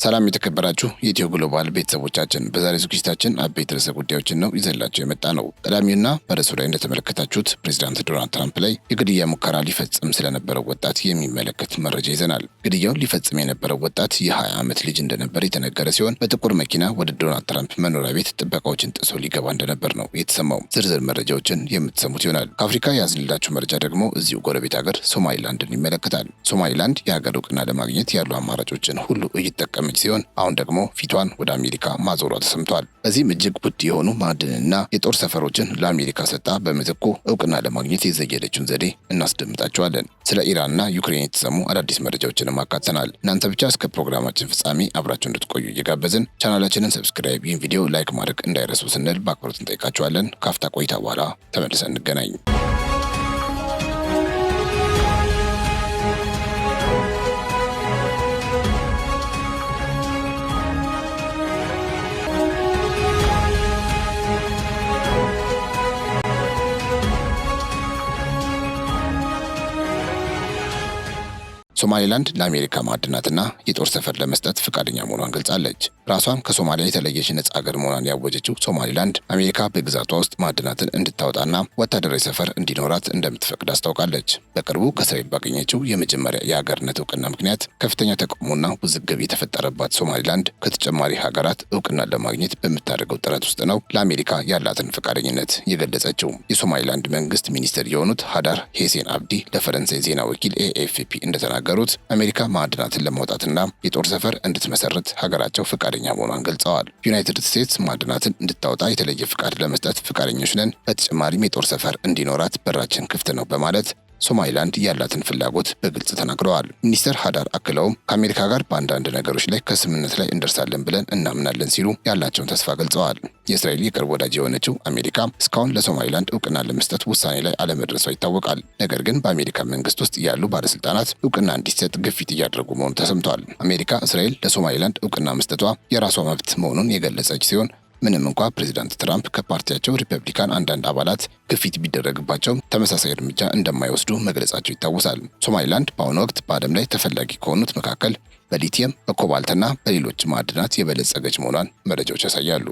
ሰላም የተከበራችሁ የኢትዮ ግሎባል ቤተሰቦቻችን፣ በዛሬ ዝግጅታችን አበይት ርዕሰ ጉዳዮችን ነው ይዘንላችሁ የመጣ ነው። ቀዳሚውና በርዕሱ ላይ እንደተመለከታችሁት ፕሬዚዳንት ዶናልድ ትራምፕ ላይ የግድያ ሙከራ ሊፈጽም ስለነበረው ወጣት የሚመለከት መረጃ ይዘናል። ግድያውን ሊፈጽም የነበረው ወጣት የ20 ዓመት ልጅ እንደነበር የተነገረ ሲሆን በጥቁር መኪና ወደ ዶናልድ ትራምፕ መኖሪያ ቤት ጥበቃዎችን ጥሶ ሊገባ እንደነበር ነው የተሰማው። ዝርዝር መረጃዎችን የምትሰሙት ይሆናል። ከአፍሪካ ያዝንላችሁ መረጃ ደግሞ እዚሁ ጎረቤት ሀገር ሶማሊላንድን ይመለከታል። ሶማሊላንድ የሀገር እውቅና ለማግኘት ያሉ አማራጮችን ሁሉ እየተጠቀመች ሲሆን አሁን ደግሞ ፊቷን ወደ አሜሪካ ማዞሯ ተሰምቷል። በዚህም እጅግ ውድ የሆኑ ማዕድንና የጦር ሰፈሮችን ለአሜሪካ ሰጣ በምትኩ እውቅና ለማግኘት የዘየደችውን ዘዴ እናስደምጣቸዋለን። ስለ ኢራንና ዩክሬን የተሰሙ አዳዲስ መረጃዎችንም አካተናል። እናንተ ብቻ እስከ ፕሮግራማችን ፍጻሜ አብራችሁ እንድትቆዩ እየጋበዝን ቻናላችንን ሰብስክራይብ፣ ይህን ቪዲዮ ላይክ ማድረግ እንዳይረሱ ስንል በአክብሮት እንጠይቃችኋለን። ካፍታ ቆይታ በኋላ ተመልሰን እንገናኝ። ሶማሊላንድ ለአሜሪካ ማዕድናትና የጦር ሰፈር ለመስጠት ፈቃደኛ መሆኗን ገልጻለች። ራሷን ከሶማሊያ የተለየች ነጻ ሀገር መሆኗን ያወጀችው ሶማሊላንድ አሜሪካ በግዛቷ ውስጥ ማዕድናትን እንድታወጣና ወታደራዊ ሰፈር እንዲኖራት እንደምትፈቅድ አስታውቃለች። በቅርቡ ከእስራኤል ባገኘችው የመጀመሪያ የሀገርነት እውቅና ምክንያት ከፍተኛ ተቃውሞና ውዝግብ የተፈጠረባት ሶማሊላንድ ከተጨማሪ ሀገራት እውቅና ለማግኘት በምታደርገው ጥረት ውስጥ ነው ለአሜሪካ ያላትን ፈቃደኝነት የገለጸችው። የሶማሊላንድ መንግስት ሚኒስትር የሆኑት ሃዳር ሄሴን አብዲ ለፈረንሳይ ዜና ወኪል ኤኤፍፒ እንደተናገሩት አሜሪካ ማዕድናትን ለማውጣትና የጦር ሰፈር እንድትመሰርት ሀገራቸው ፈቃደኛ መሆኗን ገልጸዋል። ዩናይትድ ስቴትስ ማዕድናትን እንድታወጣ የተለየ ፍቃድ ለመስጠት ፈቃደኞች ነን፣ በተጨማሪም የጦር ሰፈር እንዲኖራት በራችን ክፍት ነው በማለት ሶማሊላንድ ያላትን ፍላጎት በግልጽ ተናግረዋል። ሚኒስተር ሃዳር አክለውም ከአሜሪካ ጋር በአንዳንድ ነገሮች ላይ ከስምምነት ላይ እንደርሳለን ብለን እናምናለን ሲሉ ያላቸውን ተስፋ ገልጸዋል። የእስራኤል የቅርብ ወዳጅ የሆነችው አሜሪካ እስካሁን ለሶማሊላንድ እውቅና ለመስጠት ውሳኔ ላይ አለመድረሷ ይታወቃል። ነገር ግን በአሜሪካ መንግስት ውስጥ ያሉ ባለስልጣናት እውቅና እንዲሰጥ ግፊት እያደረጉ መሆኑ ተሰምተዋል። አሜሪካ እስራኤል ለሶማሊላንድ እውቅና መስጠቷ የራሷ መብት መሆኑን የገለጸች ሲሆን ምንም እንኳ ፕሬዚዳንት ትራምፕ ከፓርቲያቸው ሪፐብሊካን አንዳንድ አባላት ግፊት ቢደረግባቸው ተመሳሳይ እርምጃ እንደማይወስዱ መግለጻቸው ይታወሳል። ሶማሊላንድ በአሁኑ ወቅት በዓለም ላይ ተፈላጊ ከሆኑት መካከል በሊቲየም፣ በኮባልትና በሌሎች ማዕድናት የበለጸገች መሆኗን መረጃዎች ያሳያሉ።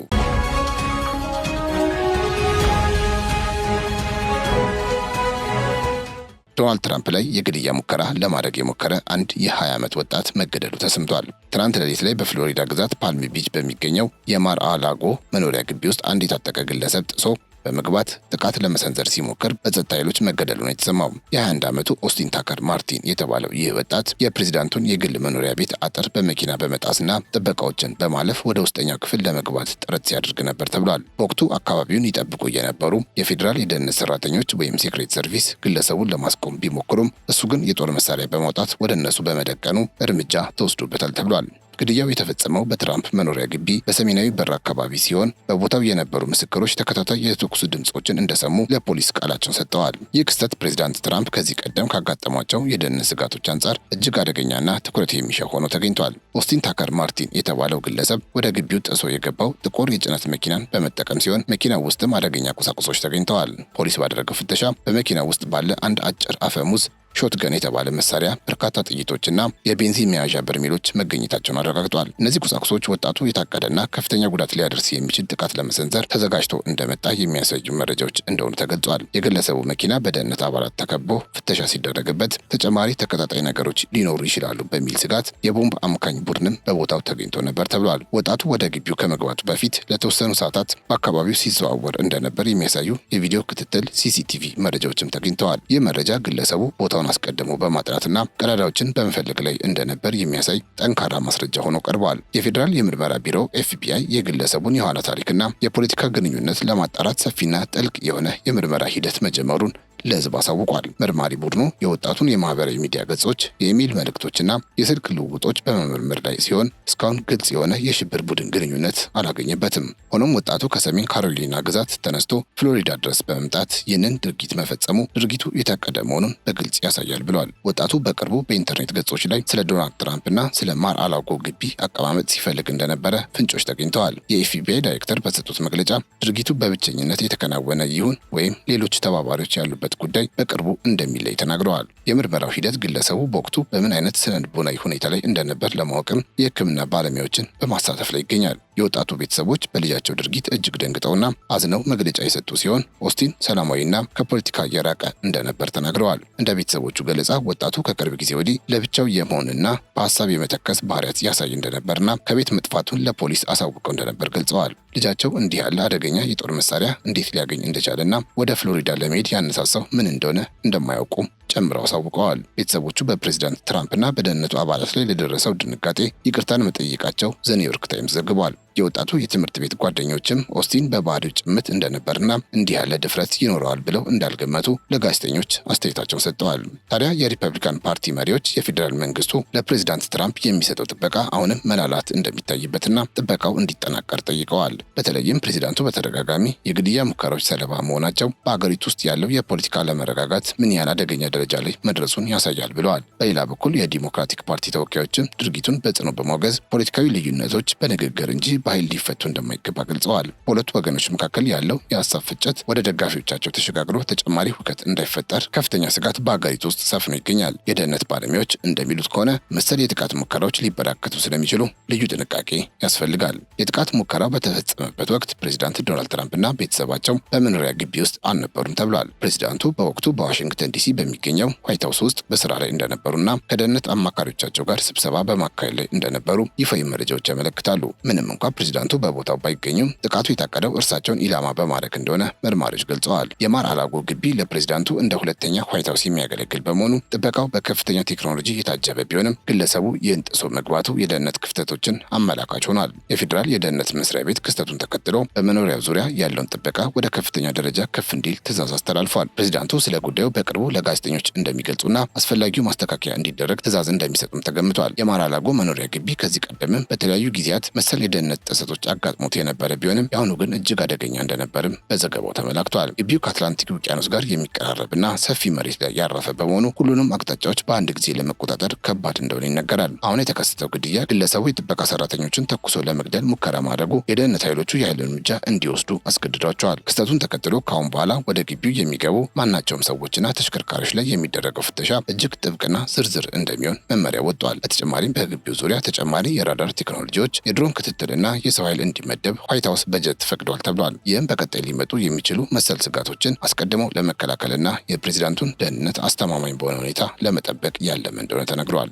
ዶናልድ ትራምፕ ላይ የግድያ ሙከራ ለማድረግ የሞከረ አንድ የ20 ዓመት ወጣት መገደሉ ተሰምቷል። ትናንት ሌሊት ላይ በፍሎሪዳ ግዛት ፓልም ቢች በሚገኘው የማር-አ-ላጎ መኖሪያ ግቢ ውስጥ አንድ የታጠቀ ግለሰብ ጥሶ በመግባት ጥቃት ለመሰንዘር ሲሞክር በጸጥታ ኃይሎች መገደሉ ነው የተሰማው። የ21 ዓመቱ ኦስቲን ታከር ማርቲን የተባለው ይህ ወጣት የፕሬዚዳንቱን የግል መኖሪያ ቤት አጥር በመኪና በመጣስና ጥበቃዎችን በማለፍ ወደ ውስጠኛው ክፍል ለመግባት ጥረት ሲያደርግ ነበር ተብሏል። በወቅቱ አካባቢውን ይጠብቁ የነበሩ የፌዴራል የደህንነት ሰራተኞች ወይም ሴክሬት ሰርቪስ ግለሰቡን ለማስቆም ቢሞክሩም እሱ ግን የጦር መሳሪያ በማውጣት ወደ እነሱ በመደቀኑ እርምጃ ተወስዶበታል ተብሏል። ግድያው የተፈጸመው በትራምፕ መኖሪያ ግቢ በሰሜናዊ በር አካባቢ ሲሆን በቦታው የነበሩ ምስክሮች ተከታታይ የተኩስ ድምጾችን እንደሰሙ ለፖሊስ ቃላቸውን ሰጥተዋል። ይህ ክስተት ፕሬዚዳንት ትራምፕ ከዚህ ቀደም ካጋጠሟቸው የደህንነት ስጋቶች አንጻር እጅግ አደገኛና ትኩረት የሚሻ ሆኖ ተገኝቷል። ኦስቲን ታከር ማርቲን የተባለው ግለሰብ ወደ ግቢው ጥሶ የገባው ጥቁር የጭነት መኪናን በመጠቀም ሲሆን መኪናው ውስጥም አደገኛ ቁሳቁሶች ተገኝተዋል። ፖሊስ ባደረገው ፍተሻ በመኪናው ውስጥ ባለ አንድ አጭር አፈሙዝ ሾትገን የተባለ መሳሪያ፣ በርካታ ጥይቶችና የቤንዚን መያዣ በርሜሎች መገኘታቸውን አረጋግጧል። እነዚህ ቁሳቁሶች ወጣቱ የታቀደና ከፍተኛ ጉዳት ሊያደርስ የሚችል ጥቃት ለመሰንዘር ተዘጋጅቶ እንደመጣ የሚያሳዩ መረጃዎች እንደሆኑ ተገልጿል። የግለሰቡ መኪና በደህንነት አባላት ተከቦ ፍተሻ ሲደረግበት ተጨማሪ ተቀጣጣይ ነገሮች ሊኖሩ ይችላሉ በሚል ስጋት የቦምብ አምካኝ ቡድንም በቦታው ተገኝቶ ነበር ተብሏል። ወጣቱ ወደ ግቢው ከመግባቱ በፊት ለተወሰኑ ሰዓታት በአካባቢው ሲዘዋወር እንደነበር የሚያሳዩ የቪዲዮ ክትትል ሲሲቲቪ መረጃዎችም ተገኝተዋል። ይህ መረጃ ግለሰቡ ቦታው አስቀድሞ በማጥራትና ቀዳዳዎችን በመፈለግ ላይ እንደነበር የሚያሳይ ጠንካራ ማስረጃ ሆኖ ቀርበዋል። የፌዴራል የምርመራ ቢሮ ኤፍቢአይ የግለሰቡን የኋላ ታሪክና የፖለቲካ ግንኙነት ለማጣራት ሰፊና ጥልቅ የሆነ የምርመራ ሂደት መጀመሩን ለህዝብ አሳውቋል። መርማሪ ቡድኑ የወጣቱን የማህበራዊ ሚዲያ ገጾች፣ የኢሜይል መልእክቶችና የስልክ ልውውጦች በመመርመር ላይ ሲሆን እስካሁን ግልጽ የሆነ የሽብር ቡድን ግንኙነት አላገኘበትም። ሆኖም ወጣቱ ከሰሜን ካሮሊና ግዛት ተነስቶ ፍሎሪዳ ድረስ በመምጣት ይህንን ድርጊት መፈጸሙ ድርጊቱ የታቀደ መሆኑን በግልጽ ያሳያል ብለዋል። ወጣቱ በቅርቡ በኢንተርኔት ገጾች ላይ ስለ ዶናልድ ትራምፕና ስለ ማር-አላጎ ግቢ አቀማመጥ ሲፈልግ እንደነበረ ፍንጮች ተገኝተዋል። የኤፍቢአይ ዳይሬክተር በሰጡት መግለጫ ድርጊቱ በብቸኝነት የተከናወነ ይሁን ወይም ሌሎች ተባባሪዎች ያሉበት ደህንነት ጉዳይ በቅርቡ እንደሚለይ ተናግረዋል። የምርመራው ሂደት ግለሰቡ በወቅቱ በምን አይነት ስነ-ልቦናዊ ሁኔታ ላይ እንደነበር ለማወቅም የሕክምና ባለሙያዎችን በማሳተፍ ላይ ይገኛል። የወጣቱ ቤተሰቦች በልጃቸው ድርጊት እጅግ ደንግጠውና አዝነው መግለጫ የሰጡ ሲሆን ኦስቲን ሰላማዊና ከፖለቲካ የራቀ እንደነበር ተናግረዋል። እንደ ቤተሰቦቹ ገለጻ ወጣቱ ከቅርብ ጊዜ ወዲህ ለብቻው የመሆንና በሀሳብ የመተከስ ባህሪያት ያሳይ እንደነበርና ከቤት መጥፋቱን ለፖሊስ አሳውቀው እንደነበር ገልጸዋል። ልጃቸው እንዲህ ያለ አደገኛ የጦር መሳሪያ እንዴት ሊያገኝ እንደቻለና ወደ ፍሎሪዳ ለመሄድ ያነሳሳው ምን እንደሆነ እንደማያውቁ ጨምረው አሳውቀዋል። ቤተሰቦቹ በፕሬዚዳንት ትራምፕና በደህንነቱ አባላት ላይ ለደረሰው ድንጋጤ ይቅርታን መጠየቃቸው ዘ ኒውዮርክ ታይምስ ዘግቧል። የወጣቱ የትምህርት ቤት ጓደኞችም ኦስቲን በባህሪው ጭምት እንደነበርና እንዲህ ያለ ድፍረት ይኖረዋል ብለው እንዳልገመቱ ለጋዜጠኞች አስተያየታቸውን ሰጥተዋል። ታዲያ የሪፐብሊካን ፓርቲ መሪዎች የፌዴራል መንግስቱ ለፕሬዚዳንት ትራምፕ የሚሰጠው ጥበቃ አሁንም መላላት እንደሚታይበትና ጥበቃው እንዲጠናከር ጠይቀዋል። በተለይም ፕሬዚዳንቱ በተደጋጋሚ የግድያ ሙከራዎች ሰለባ መሆናቸው በአገሪቱ ውስጥ ያለው የፖለቲካ አለመረጋጋት ምን ያህል አደገኛ ደረጃ ላይ መድረሱን ያሳያል ብለዋል። በሌላ በኩል የዲሞክራቲክ ፓርቲ ተወካዮችም ድርጊቱን በጽኑ በማውገዝ ፖለቲካዊ ልዩነቶች በንግግር እንጂ በኃይል ሊፈቱ እንደማይገባ ገልጸዋል። በሁለቱ ወገኖች መካከል ያለው የሀሳብ ፍጭት ወደ ደጋፊዎቻቸው ተሸጋግሮ ተጨማሪ ሁከት እንዳይፈጠር ከፍተኛ ስጋት በአገሪቱ ውስጥ ሰፍኖ ይገኛል። የደህንነት ባለሙያዎች እንደሚሉት ከሆነ መሰል የጥቃት ሙከራዎች ሊበራከቱ ስለሚችሉ ልዩ ጥንቃቄ ያስፈልጋል። የጥቃት ሙከራው በተፈጸመበት ወቅት ፕሬዚዳንት ዶናልድ ትራምፕና ቤተሰባቸው በመኖሪያ ግቢ ውስጥ አልነበሩም ተብሏል። ፕሬዚዳንቱ በወቅቱ በዋሽንግተን ዲሲ በሚገኘው ዋይት ሀውስ ውስጥ በስራ ላይ እንደነበሩና ከደህንነት አማካሪዎቻቸው ጋር ስብሰባ በማካሄድ ላይ እንደነበሩ ይፋዊ መረጃዎች ያመለክታሉ። ምንም እንኳ ፕሬዚዳንቱ በቦታው ባይገኙም ጥቃቱ የታቀደው እርሳቸውን ኢላማ በማድረግ እንደሆነ መርማሪዎች ገልጸዋል። የማር አላጎ ግቢ ለፕሬዚዳንቱ እንደ ሁለተኛ ዋይት ሀውስ የሚያገለግል በመሆኑ ጥበቃው በከፍተኛ ቴክኖሎጂ የታጀበ ቢሆንም ግለሰቡ ይህን ጥሶ መግባቱ የደህንነት ክፍተቶችን አመላካች ሆኗል። የፌዴራል የደህንነት መስሪያ ቤት ክስተቱን ተከትሎ በመኖሪያው ዙሪያ ያለውን ጥበቃ ወደ ከፍተኛ ደረጃ ከፍ እንዲል ትዕዛዝ አስተላልፏል። ፕሬዚዳንቱ ስለ ጉዳዩ በቅርቡ ለጋዜጠኞች እንደሚገልጹና አስፈላጊው ማስተካከያ እንዲደረግ ትዕዛዝ እንደሚሰጡም ተገምቷል። የማር አላጎ መኖሪያ ግቢ ከዚህ ቀደምም በተለያዩ ጊዜያት መሰል የደህንነት ጥሰቶች አጋጥሞት የነበረ ቢሆንም የአሁኑ ግን እጅግ አደገኛ እንደነበርም በዘገባው ተመላክቷል። ግቢው ከአትላንቲክ ውቅያኖስ ጋር የሚቀራረብና ሰፊ መሬት ላይ ያረፈ በመሆኑ ሁሉንም አቅጣጫዎች በአንድ ጊዜ ለመቆጣጠር ከባድ እንደሆነ ይነገራል። አሁን የተከሰተው ግድያ ግለሰቡ የጥበቃ ሰራተኞችን ተኩሶ ለመግደል ሙከራ ማድረጉ የደህንነት ኃይሎቹ የኃይል እርምጃ እንዲወስዱ አስገድዷቸዋል። ክስተቱን ተከትሎ ከአሁን በኋላ ወደ ግቢው የሚገቡ ማናቸውም ሰዎችና ተሽከርካሪዎች ላይ የሚደረገው ፍተሻ እጅግ ጥብቅና ዝርዝር እንደሚሆን መመሪያ ወጥቷል። በተጨማሪም በግቢው ዙሪያ ተጨማሪ የራዳር ቴክኖሎጂዎች፣ የድሮን ክትትልና የሰው ኃይል እንዲመደብ ዋይት ሀውስ በጀት ፈቅዷል ተብሏል። ይህም በቀጣይ ሊመጡ የሚችሉ መሰል ስጋቶችን አስቀድመው ለመከላከልና የፕሬዚዳንቱን ደህንነት አስተማማኝ በሆነ ሁኔታ ለመጠበቅ ያለመ እንደሆነ ተነግሯል።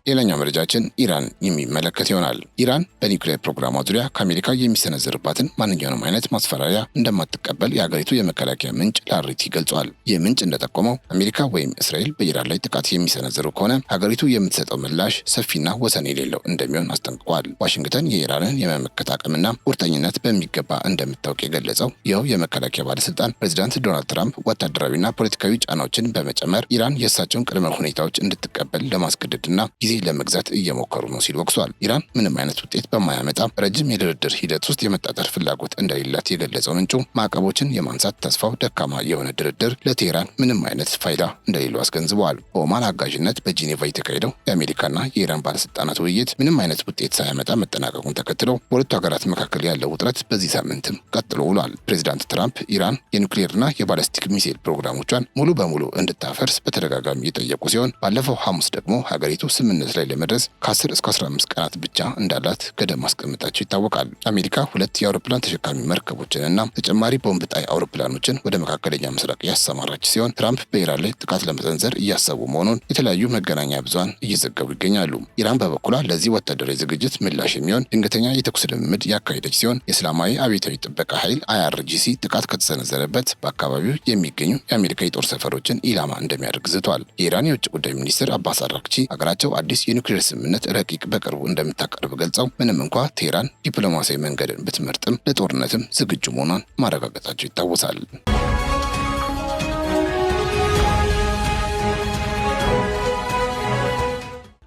ሌላኛው መረጃችን ኢራን የሚመለከት ይሆናል። ኢራን በኒውክሌር ፕሮግራሟ ዙሪያ ከአሜሪካ የሚሰነዘርባትን ማንኛውንም አይነት ማስፈራሪያ እንደማትቀበል የሀገሪቱ የመከላከያ ምንጭ ለአርቲ ገልጿል። ይህ ምንጭ እንደጠቆመው አሜሪካ ወይም እስራኤል በኢራን ላይ ጥቃት የሚሰነዝሩ ከሆነ ሀገሪቱ የምትሰጠው ምላሽ ሰፊና ወሰን የሌለው እንደሚሆን አስጠንቅቋል። ዋሽንግተን የኢራንን የመመከት አቅምና ቁርጠኝነት በሚገባ እንደምታውቅ የገለጸው ይኸው የመከላከያ ባለስልጣን ፕሬዚዳንት ዶናልድ ትራምፕ ወታደራዊና ፖለቲካዊ ጫናዎችን በመጨመር ኢራን የእሳቸውን ቅድመ ሁኔታዎች እንድትቀበል ለማስገደድና ጊዜ ለመግዛት እየሞከሩ ነው ሲል ወቅሷል። ኢራን ምንም አይነት ውጤት በማያመጣ ረጅም የድርድር ሂደት ውስጥ የመጣጠር ፍላጎት እንደሌላት የገለጸው ምንጩ ማዕቀቦችን የማንሳት ተስፋው ደካማ የሆነ ድርድር ለቴህራን ምንም አይነት ፋይዳ እንደሌለው አስገንዝበዋል። በኦማን አጋዥነት በጄኔቫ የተካሄደው የአሜሪካና የኢራን ባለስልጣናት ውይይት ምንም አይነት ውጤት ሳያመጣ መጠናቀቁን ተከትሎ በሁለቱ ሀገራት መካከል ያለው ውጥረት በዚህ ሳምንትም ቀጥሎ ውሏል። ፕሬዚዳንት ትራምፕ ኢራን የኒውክሌርና የባለስቲክ ሚሳኤል ፕሮግራሞቿን ሙሉ በሙሉ እንድታፈርስ በተደጋጋሚ የጠየቁ ሲሆን ባለፈው ሐሙስ ደግሞ ሀገሪቱ ስምምነት ላይ ለመድረስ ከ10 እስከ 15 ቀናት ብቻ እንዳላት ገደብ ማስቀመጣቸው ይታወቃል። አሜሪካ 2 የአውሮፕላን ተሸካሚ መርከቦችንና ተጨማሪ ቦምብ ጣይ አውሮፕላኖችን ወደ መካከለኛ ምስራቅ ያሰማራች ሲሆን ትራምፕ በኢራን ላይ ጥቃት ለመሰንዘር እያሰቡ መሆኑን የተለያዩ መገናኛ ብዙሃን እየዘገቡ ይገኛሉ። ኢራን በበኩሏ ለዚህ ወታደራዊ ዝግጅት ምላሽ የሚሆን ድንገተኛ የተኩስ ልምምድ ያካሄደች ሲሆን የእስላማዊ አብዮታዊ ጥበቃ ኃይል IRGC ጥቃት ከተሰነዘረበት በአካባቢው የሚገኙ የአሜሪካ የጦር ሰፈሮችን ኢላማ እንደሚያደርግ ዝቷል። የኢራን የውጭ ጉዳይ ሚኒስትር አባስ አራግቺ ሀገራቸው አዲስ የኒውክሌር ስምምነት ረቂቅ በቅርቡ እንደምታቀርብ ገልጸው ምንም እንኳ ቴህራን ዲፕሎማሲያዊ መንገድን ብትመርጥም ለጦርነትም ዝግጁ መሆኗን ማረጋገጣቸው ይታወሳል።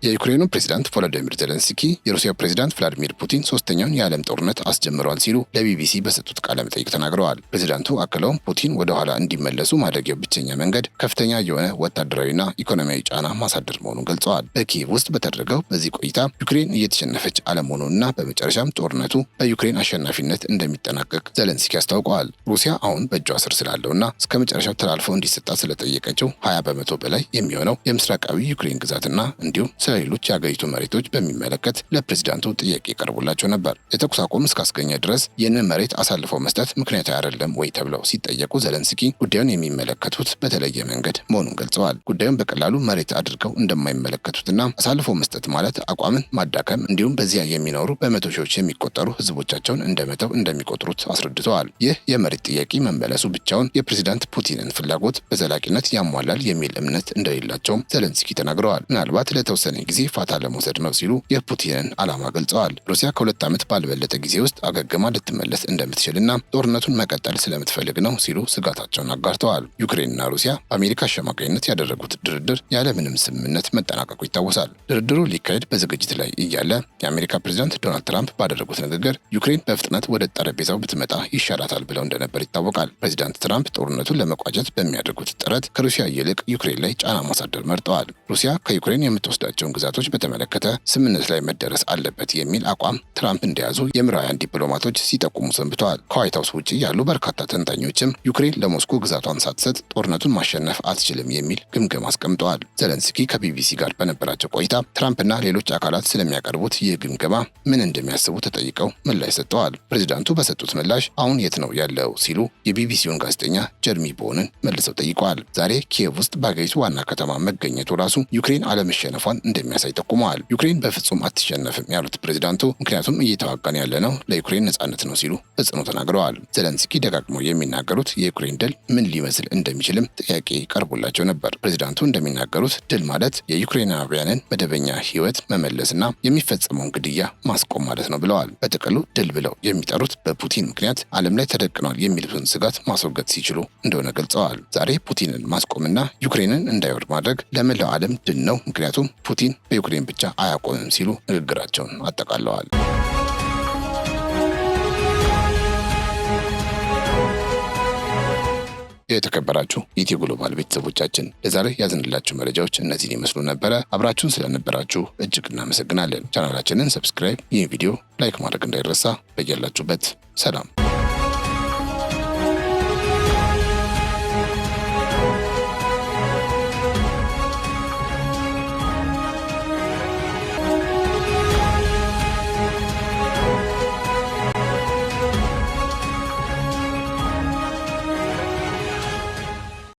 የዩክሬኑ ፕሬዝዳንት ቮሎዲሚር ዜሌንስኪ የሩሲያ ፕሬዝዳንት ቭላዲሚር ፑቲን ሶስተኛውን የዓለም ጦርነት አስጀምረዋል ሲሉ ለቢቢሲ በሰጡት ቃለ መጠይቅ ተናግረዋል። ፕሬዝዳንቱ አክለውም ፑቲን ወደ ኋላ እንዲመለሱ ማድረጊያው ብቸኛ መንገድ ከፍተኛ የሆነ ወታደራዊና ኢኮኖሚያዊ ጫና ማሳደር መሆኑን ገልጸዋል። በኪየቭ ውስጥ በተደረገው በዚህ ቆይታ ዩክሬን እየተሸነፈች አለመሆኑንና በመጨረሻም ጦርነቱ በዩክሬን አሸናፊነት እንደሚጠናቀቅ ዜሌንስኪ አስታውቀዋል። ሩሲያ አሁን በእጇ ስር ስላለውና እስከ መጨረሻው ተላልፈው እንዲሰጣት ስለጠየቀችው 20 በመቶ በላይ የሚሆነው የምስራቃዊ ዩክሬን ግዛትና እንዲሁም ሌሎች የሀገሪቱ መሬቶች በሚመለከት ለፕሬዝዳንቱ ጥያቄ ቀርቦላቸው ነበር። የተኩስ አቁም እስካስገኘ ድረስ ይህንን መሬት አሳልፈው መስጠት ምክንያታዊ አይደለም ወይ ተብለው ሲጠየቁ ዜሌንስኪ ጉዳዩን የሚመለከቱት በተለየ መንገድ መሆኑን ገልጸዋል። ጉዳዩን በቀላሉ መሬት አድርገው እንደማይመለከቱትና አሳልፎ መስጠት ማለት አቋምን ማዳከም እንዲሁም በዚያ የሚኖሩ በመቶ ሺዎች የሚቆጠሩ ህዝቦቻቸውን እንደመተው እንደሚቆጥሩት አስረድተዋል። ይህ የመሬት ጥያቄ መመለሱ ብቻውን የፕሬዝዳንት ፑቲንን ፍላጎት በዘላቂነት ያሟላል የሚል እምነት እንደሌላቸውም ዜሌንስኪ ተናግረዋል። ምናልባት ለተወሰነ ጊዜ ፋታ ለመውሰድ ነው ሲሉ የፑቲንን ዓላማ ገልጸዋል። ሩሲያ ከ2 ዓመት ባልበለጠ ጊዜ ውስጥ አገግማ ልትመለስ እንደምትችልና ጦርነቱን መቀጠል ስለምትፈልግ ነው ሲሉ ስጋታቸውን አጋርተዋል። ዩክሬንና ሩሲያ በአሜሪካ አሸማጋይነት ያደረጉት ድርድር ያለምንም ስምምነት መጠናቀቁ ይታወሳል። ድርድሩ ሊካሄድ በዝግጅት ላይ እያለ የአሜሪካ ፕሬዝዳንት ዶናልድ ትራምፕ ባደረጉት ንግግር ዩክሬን በፍጥነት ወደ ጠረጴዛው ብትመጣ ይሻላታል ብለው እንደነበር ይታወቃል። ፕሬዝዳንት ትራምፕ ጦርነቱን ለመቋጨት በሚያደርጉት ጥረት ከሩሲያ ይልቅ ዩክሬን ላይ ጫና ማሳደር መርጠዋል። ሩሲያ ከዩክሬን የምትወስዳቸውን ግዛቶች በተመለከተ ስምምነት ላይ መደረስ አለበት የሚል አቋም ትራምፕ እንደያዙ የምዕራባውያን ዲፕሎማቶች ሲጠቁሙ ሰንብተዋል። ከዋይት ሀውስ ውጭ ያሉ በርካታ ተንታኞችም ዩክሬን ለሞስኮ ግዛቷን ሳትሰጥ ጦርነቱን ማሸነፍ አትችልም የሚል ግምገማ አስቀምጠዋል። ዜሌንስኪ ከቢቢሲ ጋር በነበራቸው ቆይታ ትራምፕና ሌሎች አካላት ስለሚያቀርቡት ይህ ግምገማ ምን እንደሚያስቡ ተጠይቀው ምላሽ ሰጥተዋል። ፕሬዝዳንቱ በሰጡት ምላሽ አሁን የት ነው ያለው ሲሉ የቢቢሲውን ጋዜጠኛ ጀርሚ ቦንን መልሰው ጠይቀዋል። ዛሬ ኪየቭ ውስጥ በሀገሪቱ ዋና ከተማ መገኘቱ ራሱ ዩክሬን አለመሸነፏን እንደሚያሳይ ጠቁመዋል። ዩክሬን በፍጹም አትሸነፍም ያሉት ፕሬዝዳንቱ ምክንያቱም እየተዋጋን ያለነው ለዩክሬን ነጻነት ነው ሲሉ በጽኑ ተናግረዋል። ዜሌንስኪ ደጋግመው የሚናገሩት የዩክሬን ድል ምን ሊመስል እንደሚችልም ጥያቄ ቀርቦላቸው ነበር። ፕሬዝዳንቱ እንደሚናገሩት ድል ማለት የዩክሬናውያንን መደበኛ ሕይወት መመለስና የሚፈጸመውን ግድያ ማስቆም ማለት ነው ብለዋል። በጥቅሉ ድል ብለው የሚጠሩት በፑቲን ምክንያት ዓለም ላይ ተደቅኗል የሚሉትን ስጋት ማስወገድ ሲችሉ እንደሆነ ገልጸዋል። ዛሬ ፑቲንን ማስቆምና ዩክሬንን እንዳይወድ ማድረግ ለመላው ዓለም ድል ነው፣ ምክንያቱም ፑቲን በዩክሬን ብቻ አያቆምም ሲሉ ንግግራቸውን አጠቃለዋል። የተከበራችሁ የኢትዮ ግሎባል ቤተሰቦቻችን ለዛሬ ያዝንላችሁ መረጃዎች እነዚህን ይመስሉ ነበረ። አብራችሁን ስለነበራችሁ እጅግ እናመሰግናለን። ቻናላችንን ሰብስክራይብ፣ ይህ ቪዲዮ ላይክ ማድረግ እንዳይረሳ። በያላችሁበት ሰላም